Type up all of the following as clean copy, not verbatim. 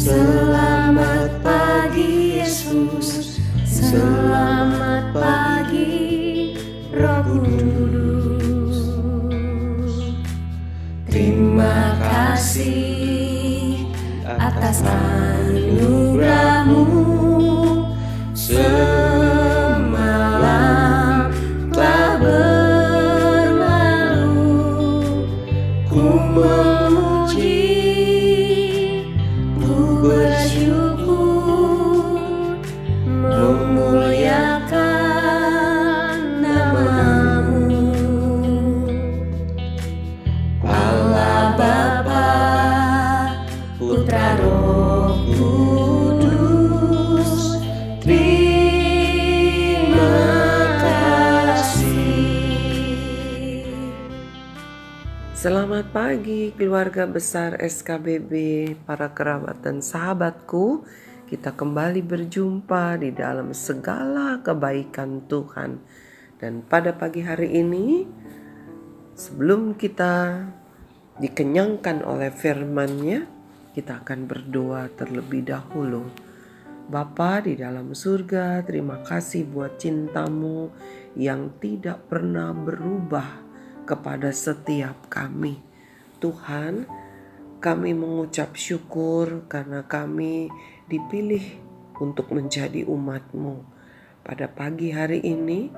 Selamat pagi Yesus, selamat pagi Roh Kudus. Terima kasih atas anugerah-Mu. Semalam telah berlalu, ku memuji, ku bersyukur, memuliakan nama-Mu. Allah Bapa, Putra, Roh Kudus, terima kasih. Selamat pagi keluarga besar SKBB, para kerabat dan sahabatku. Kita kembali berjumpa di dalam segala kebaikan Tuhan. Dan pada pagi hari ini, sebelum kita dikenyangkan oleh firman-Nya, kita akan berdoa terlebih dahulu. Bapa di dalam surga, terima kasih buat cinta-Mu yang tidak pernah berubah kepada setiap kami. Tuhan, kami mengucap syukur karena kami dipilih untuk menjadi umat-Mu. Pada pagi hari ini,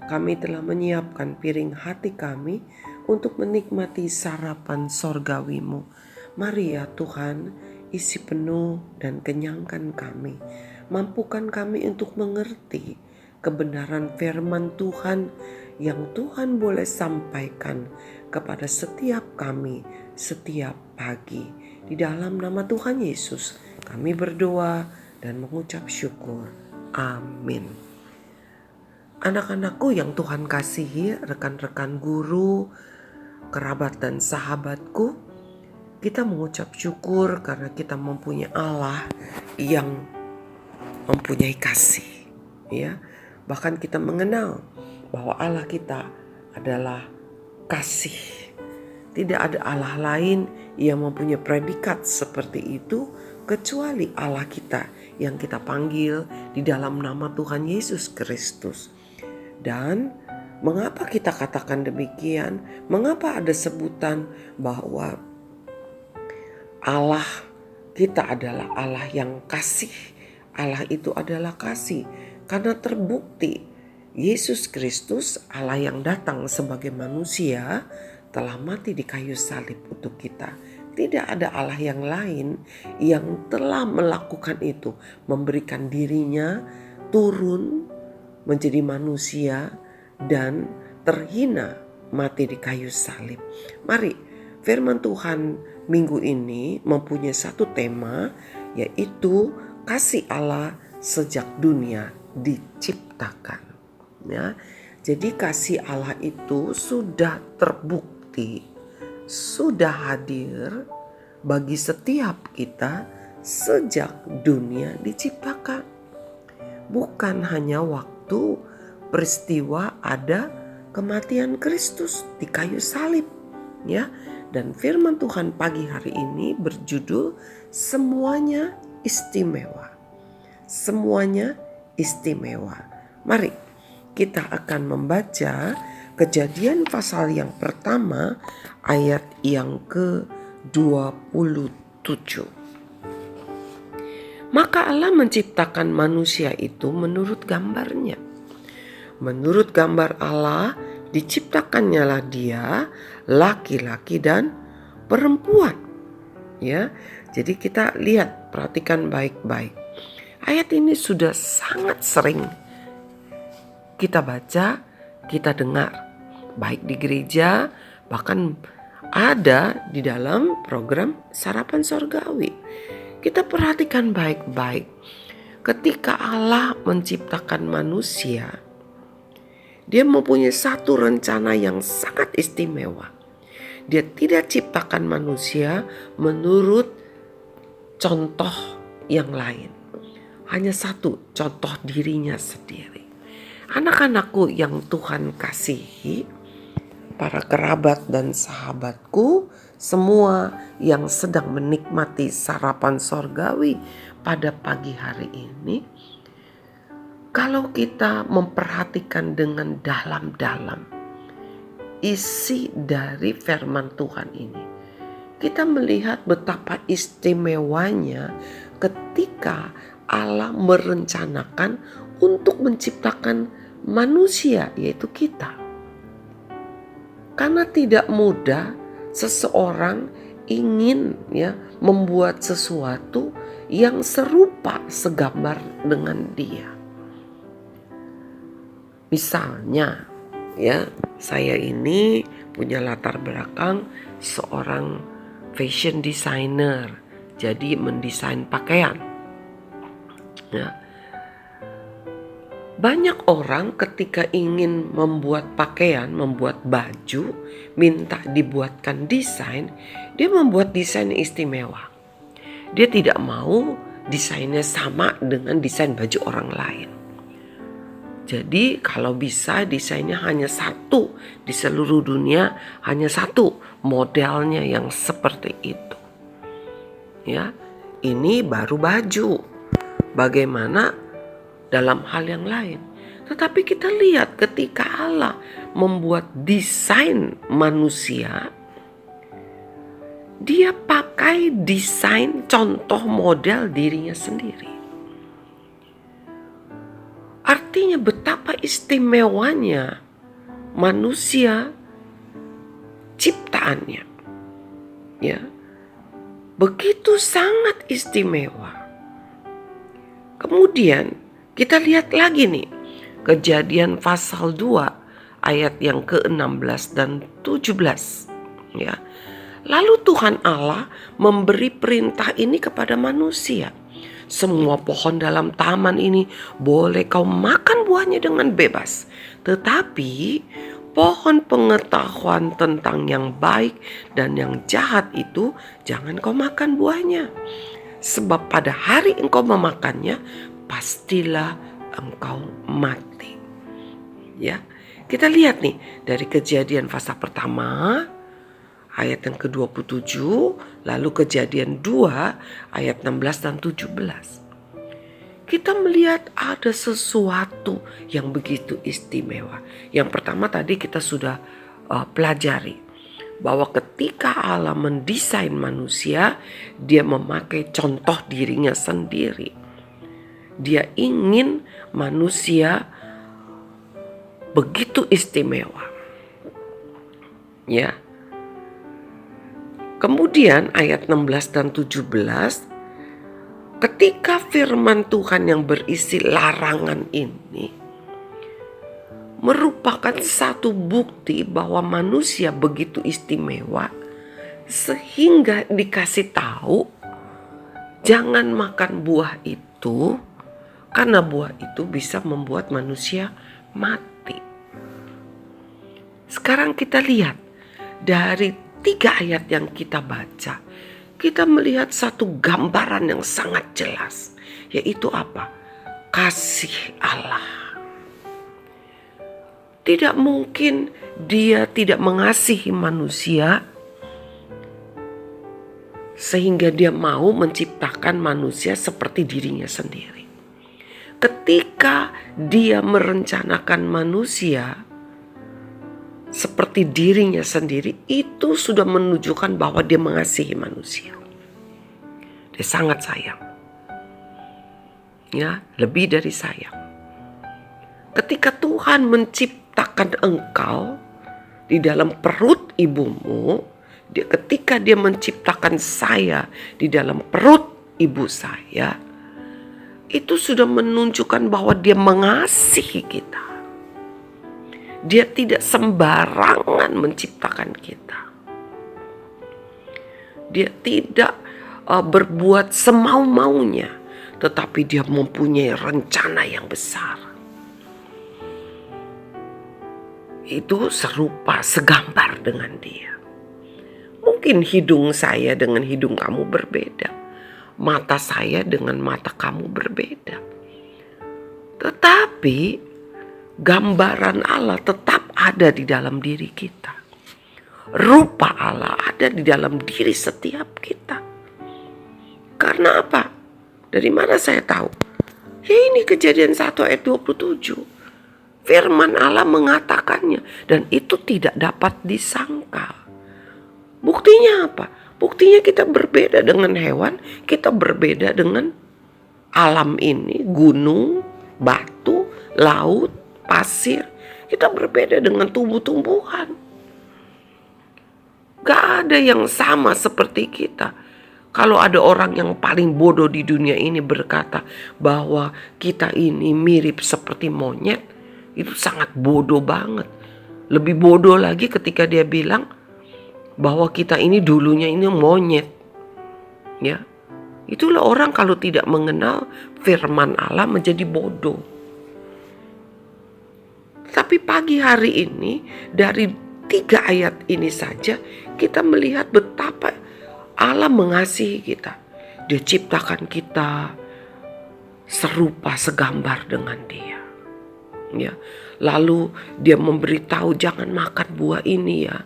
kami telah menyiapkan piring hati kami untuk menikmati sarapan sorgawi-Mu. Mari ya Tuhan, isi penuh dan kenyangkan kami. Mampukan kami untuk mengerti kebenaran firman Tuhan yang Tuhan boleh sampaikan kepada setiap kami setiap pagi. Di dalam nama Tuhan Yesus kami berdoa dan mengucap syukur. Amin. Anak-anakku yang Tuhan kasihi, rekan-rekan guru, kerabat dan sahabatku, kita mengucap syukur karena kita mempunyai Allah yang mempunyai kasih, ya. Bahkan kita mengenal bahwa Allah kita adalah kasih. Tidak ada Allah lain yang mempunyai predikat seperti itu kecuali Allah kita yang kita panggil di dalam nama Tuhan Yesus Kristus. Dan mengapa kita katakan demikian? Mengapa ada sebutan bahwa Allah kita adalah Allah yang kasih? Allah itu adalah kasih karena terbukti Yesus Kristus, Allah yang datang sebagai manusia, telah mati di kayu salib untuk kita. Tidak ada Allah yang lain yang telah melakukan itu, memberikan dirinya turun menjadi manusia dan terhina mati di kayu salib. Mari, firman Tuhan minggu ini mempunyai satu tema, yaitu kasih Allah sejak dunia diciptakan. Ya, jadi kasih Allah itu sudah terbukti, sudah hadir bagi setiap kita sejak dunia diciptakan. Bukan hanya waktu peristiwa ada kematian Kristus di kayu salib, ya. Dan firman Tuhan pagi hari ini berjudul semuanya istimewa. Semuanya istimewa. Mari kita akan membaca Kejadian pasal yang pertama ayat yang ke-27. Maka Allah menciptakan manusia itu menurut gambarnya. Menurut gambar Allah diciptakannya lah dia, laki-laki dan perempuan. Ya, jadi kita lihat, perhatikan baik-baik. Ayat ini sudah sangat sering kita baca, kita dengar, baik di gereja, bahkan ada di dalam program Sarapan Sorgawi. Kita perhatikan baik-baik. Ketika Allah menciptakan manusia, Dia mempunyai satu rencana yang sangat istimewa. Dia tidak ciptakan manusia menurut contoh yang lain. Hanya satu, contoh dirinya sendiri. Anak-anakku yang Tuhan kasihi, para kerabat dan sahabatku, semua yang sedang menikmati sarapan sorgawi pada pagi hari ini, kalau kita memperhatikan dengan dalam-dalam isi dari firman Tuhan ini, kita melihat betapa istimewanya ketika Allah merencanakan untuk menciptakan manusia, yaitu kita. Karena tidak mudah seseorang ingin membuat sesuatu yang serupa segambar dengan dia. Misalnya saya ini punya latar belakang seorang fashion designer, jadi mendesain pakaian. Banyak orang ketika ingin membuat pakaian, membuat baju, minta dibuatkan desain, dia membuat desain istimewa. Dia tidak mau desainnya sama dengan desain baju orang lain. Jadi kalau bisa desainnya hanya satu di seluruh dunia, hanya satu modelnya yang seperti itu. Ini baru baju. Bagaimana dalam hal yang lain? Tetapi kita lihat ketika Allah membuat desain manusia, dia pakai desain contoh model dirinya sendiri. Artinya betapa istimewanya manusia ciptaannya. Begitu sangat istimewa. Kemudian kita lihat lagi nih, Kejadian pasal 2 ayat yang ke-16 dan 17. Lalu Tuhan Allah memberi perintah ini kepada manusia. Semua pohon dalam taman ini boleh kau makan buahnya dengan bebas. Tetapi pohon pengetahuan tentang yang baik dan yang jahat itu jangan kau makan buahnya. Sebab pada hari engkau memakannya, pastilah engkau mati. Kita lihat nih dari Kejadian pasal pertama ayat yang ke-27, lalu Kejadian 2 ayat 16 dan 17. Kita melihat ada sesuatu yang begitu istimewa. Yang pertama tadi kita sudah pelajari bahwa ketika Allah mendesain manusia, dia memakai contoh dirinya sendiri. Dia ingin manusia begitu istimewa. Kemudian ayat 16 dan 17, ketika firman Tuhan yang berisi larangan ini merupakan satu bukti bahwa manusia begitu istimewa, sehingga dikasih tahu jangan makan buah itu, karena buah itu bisa membuat manusia mati. Sekarang kita lihat dari 3 ayat yang kita baca, kita melihat satu gambaran yang sangat jelas, yaitu apa? Kasih Allah. Tidak mungkin dia tidak mengasihi manusia sehingga dia mau menciptakan manusia seperti dirinya sendiri. Ketika dia merencanakan manusia seperti dirinya sendiri, itu sudah menunjukkan bahwa dia mengasihi manusia. Dia sangat sayang. Lebih dari sayang. Ketika Tuhan menciptakan engkau di dalam perut ibumu, ketika dia menciptakan saya di dalam perut ibu saya, itu sudah menunjukkan bahwa dia mengasihi kita. Dia tidak sembarangan menciptakan kita. Dia tidak berbuat semau-maunya, tetapi dia mempunyai rencana yang besar. Itu serupa, segambar dengan dia. Mungkin hidung saya dengan hidung kamu berbeda. Mata saya dengan mata kamu berbeda. Tetapi gambaran Allah tetap ada di dalam diri kita. rupa Allah ada di dalam diri setiap kita. Karena apa? Dari mana saya tahu? Ya ini Kejadian 1 ayat 27. Firman Allah mengatakannya dan itu tidak dapat disangkal. Buktinya apa? Buktinya kita berbeda dengan hewan, kita berbeda dengan alam ini, gunung, batu, laut, pasir. Kita berbeda dengan tumbuh-tumbuhan. Gak ada yang sama seperti kita. Kalau ada orang yang paling bodoh di dunia ini berkata bahwa kita ini mirip seperti monyet, itu sangat bodoh banget. Lebih bodoh lagi ketika dia bilang bahwa kita ini dulunya ini monyet. Ya. Itulah orang kalau tidak mengenal firman Allah menjadi bodoh. Tapi pagi hari ini dari 3 ayat ini saja kita melihat betapa Allah mengasihi kita. Dia ciptakan kita serupa segambar dengan Dia. Ya. Lalu Dia memberitahu jangan makan buah ini ya.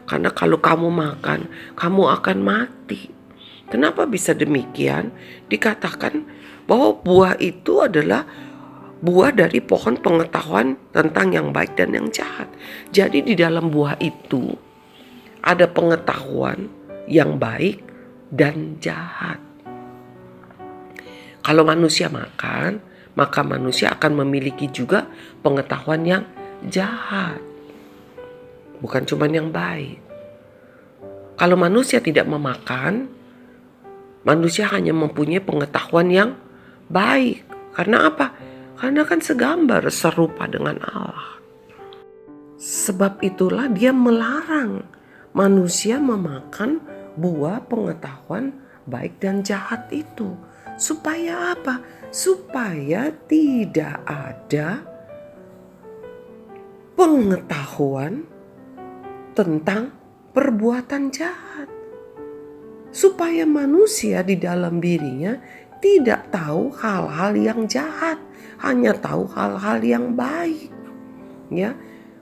Karena kalau kamu makan, kamu akan mati. Kenapa bisa demikian? Dikatakan bahwa buah itu adalah buah dari pohon pengetahuan tentang yang baik dan yang jahat. Jadi di dalam buah itu ada pengetahuan yang baik dan jahat. Kalau manusia makan, maka manusia akan memiliki juga pengetahuan yang jahat. Bukan cuma yang baik. Kalau manusia tidak memakan, manusia hanya mempunyai pengetahuan yang baik. Karena apa? Karena kan segambar serupa dengan Allah. Sebab itulah Dia melarang manusia memakan buah pengetahuan baik dan jahat itu. Supaya apa? Supaya tidak ada pengetahuan tentang perbuatan jahat. Supaya manusia di dalam dirinya tidak tahu hal-hal yang jahat, hanya tahu hal-hal yang baik. Ya,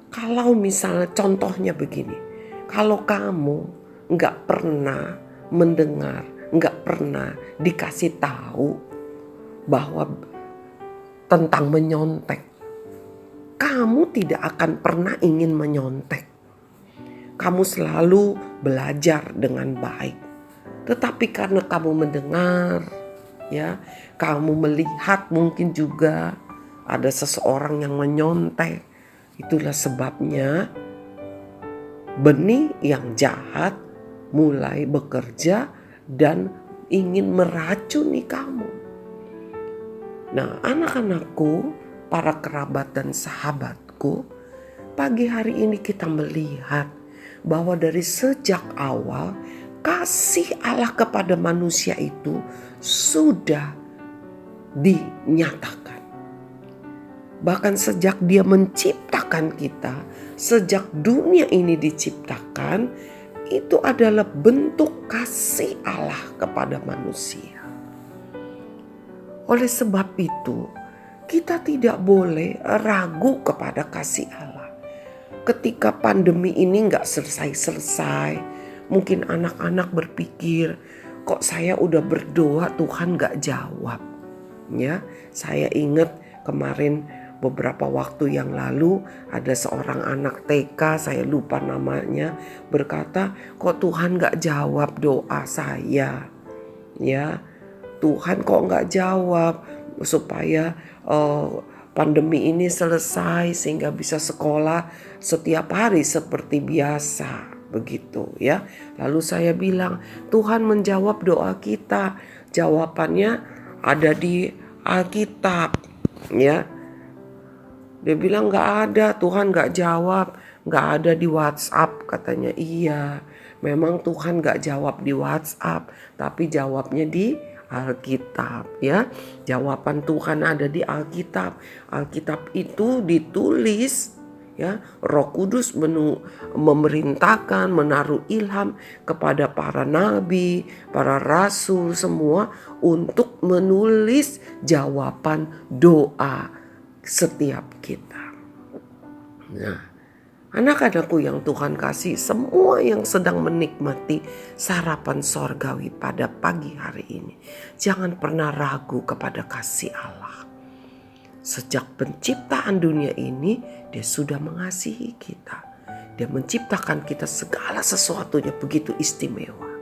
kalau misalnya contohnya begini, kalau kamu nggak pernah mendengar, nggak pernah dikasih tahu bahwa tentang menyontek, kamu tidak akan pernah ingin menyontek. Kamu selalu belajar dengan baik. Tetapi karena kamu mendengar, ya, kamu melihat mungkin juga ada seseorang yang menyontek. Itulah sebabnya benih yang jahat mulai bekerja dan ingin meracuni kamu. Nah, anak-anakku, para kerabat dan sahabatku, pagi hari ini kita melihat bahwa dari sejak awal kasih Allah kepada manusia itu sudah dinyatakan. Bahkan sejak Dia menciptakan kita, sejak dunia ini diciptakan, itu adalah bentuk kasih Allah kepada manusia. Oleh sebab itu, kita tidak boleh ragu kepada kasih Allah. Ketika pandemi ini gak selesai-selesai, mungkin anak-anak berpikir, kok saya udah berdoa Tuhan gak jawab. Ya, saya ingat kemarin beberapa waktu yang lalu ada seorang anak TK, saya lupa namanya, berkata, kok Tuhan gak jawab doa saya. Ya, Tuhan kok gak jawab supaya pandemi ini selesai sehingga bisa sekolah setiap hari seperti biasa, begitu ya. Lalu saya bilang, Tuhan menjawab doa kita. Jawabannya ada di Alkitab, ya. Dia bilang nggak ada, Tuhan nggak jawab, nggak ada di WhatsApp, katanya. Iya, memang Tuhan nggak jawab di WhatsApp, tapi jawabnya di Alkitab, ya. Jawaban Tuhan ada di Alkitab. Alkitab itu ditulis, ya. Roh Kudus memerintahkan, menaruh ilham kepada para nabi, para rasul semua untuk menulis jawaban doa setiap kita. Nah, Anak-anakku yang Tuhan kasih, semua yang sedang menikmati sarapan sorgawi pada pagi hari ini, jangan pernah ragu kepada kasih Allah. Sejak penciptaan dunia ini, Dia sudah mengasihi kita. Dia menciptakan kita segala sesuatunya begitu istimewa.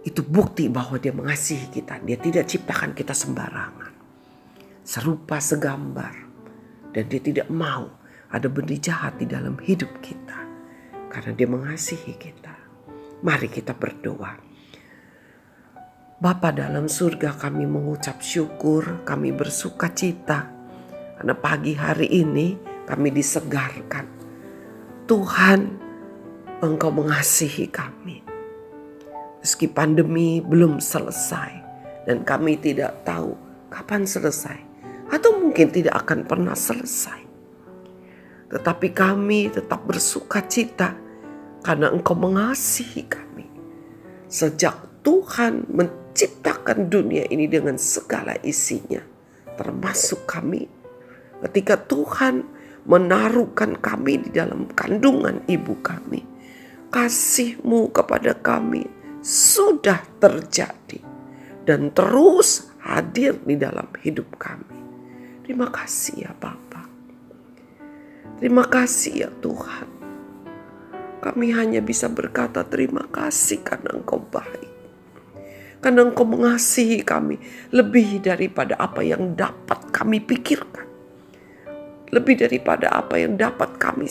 Itu bukti bahwa Dia mengasihi kita. Dia tidak ciptakan kita sembarangan. Serupa segambar. Dan Dia tidak mau ada benih jahat di dalam hidup kita. Karena Dia mengasihi kita. Mari kita berdoa. Bapa dalam surga, kami mengucap syukur, kami bersuka cita. Karena pagi hari ini kami disegarkan. Tuhan, Engkau mengasihi kami. Meski pandemi belum selesai dan kami tidak tahu kapan selesai. Atau mungkin tidak akan pernah selesai. Tetapi kami tetap bersuka cita karena Engkau mengasihi kami. Sejak Tuhan menciptakan dunia ini dengan segala isinya, termasuk kami. Ketika Tuhan menaruhkan kami di dalam kandungan ibu kami, kasih-Mu kepada kami sudah terjadi dan terus hadir di dalam hidup kami. Terima kasih ya Bapa. Terima kasih ya Tuhan. Kami hanya bisa berkata terima kasih karena Engkau baik. Karena Engkau mengasihi kami lebih daripada apa yang dapat kami pikirkan. Lebih daripada apa yang dapat kami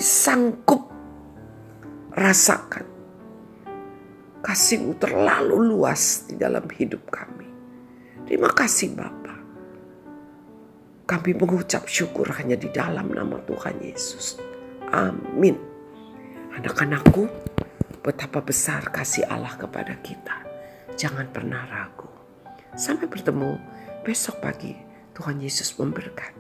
sanggup rasakan. Kasih-Mu terlalu luas di dalam hidup kami. Terima kasih Bapa. Kami mengucap syukur hanya di dalam nama Tuhan Yesus. Amin. Anak-anakku, betapa besar kasih Allah kepada kita. Jangan pernah ragu. Sampai bertemu besok pagi. Tuhan Yesus memberkati.